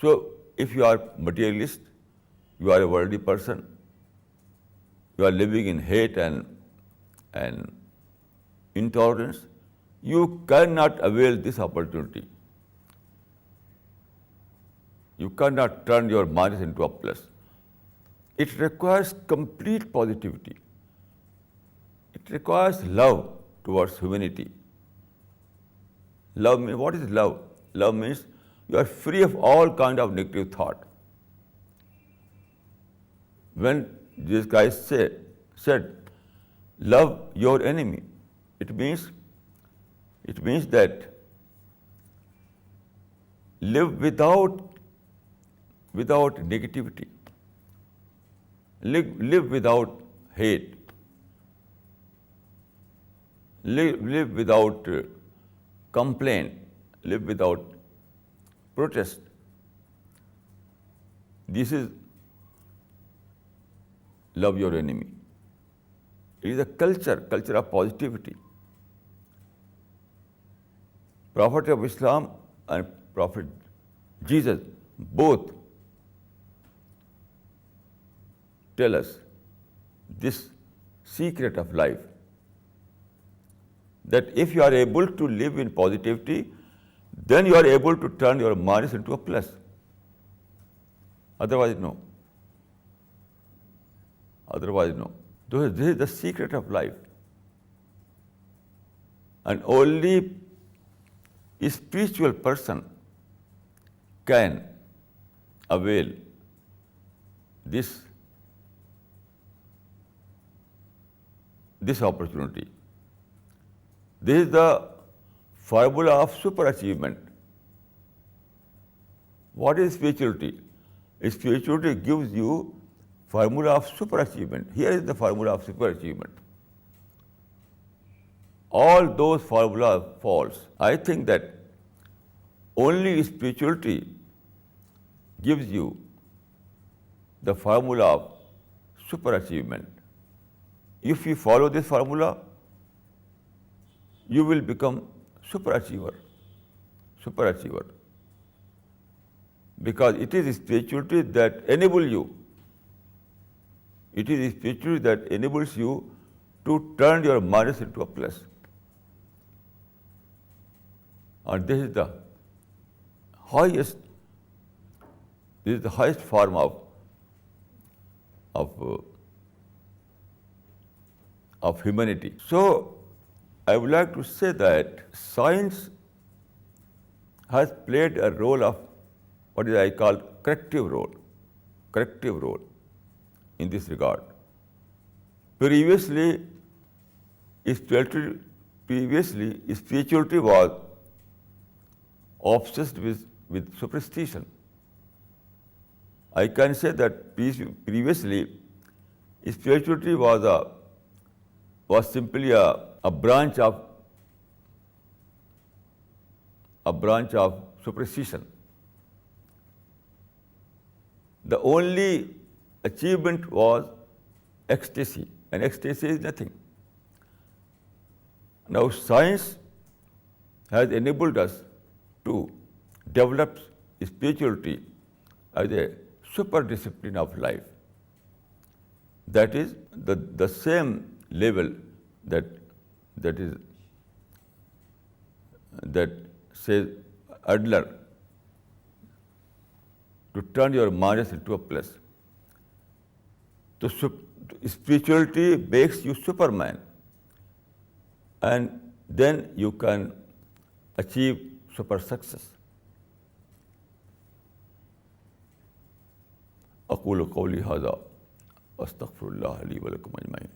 So if you are materialist, you are a worldly person, you are living in hate and intolerance, you cannot avail this opportunity. You cannot turn your minus into a plus. It requires complete positivity. It requires love towards humanity. Love means, what is love? Love means you are free of all kind of negative thought. When Jesus Christ said, love your enemy, it means that live without negativity. Live without hate. Live without complaint. Live without protest. This is love your enemy. It is a culture of positivity. Prophet of Islam and Prophet Jesus both tell us this secret of life, that if you are able to live in positivity, then you are able to turn your minus into a plus. Otherwise, no. This is the secret of life. And only a spiritual person can avail this opportunity. This is the formula of super achievement. What is spirituality? Spirituality gives you formula of super achievement. Here is the formula of super achievement. All those formulas false. I think that only spirituality gives you the formula of super achievement. If you follow this formula, you will become super achiever. Because it is spirituality that enables you. It is spirituality that enables you to turn your minus into a plus. And this is the highest form of humanity. So I would like to say that science has played a role of what I call corrective role in this regard. Previously, spirituality was obsessed with superstition. I can say that previously, spirituality was simply a branch of superstition. The only achievement was ecstasy, and ecstasy is nothing. Now science has enabled us to develop spirituality as a super discipline of life. That is the same level that says Adler, to turn your minus into a plus. So spirituality makes you Superman, and then you can achieve super success. أقول قولي هذا وأستغفر الله لي ولكم أجمعين.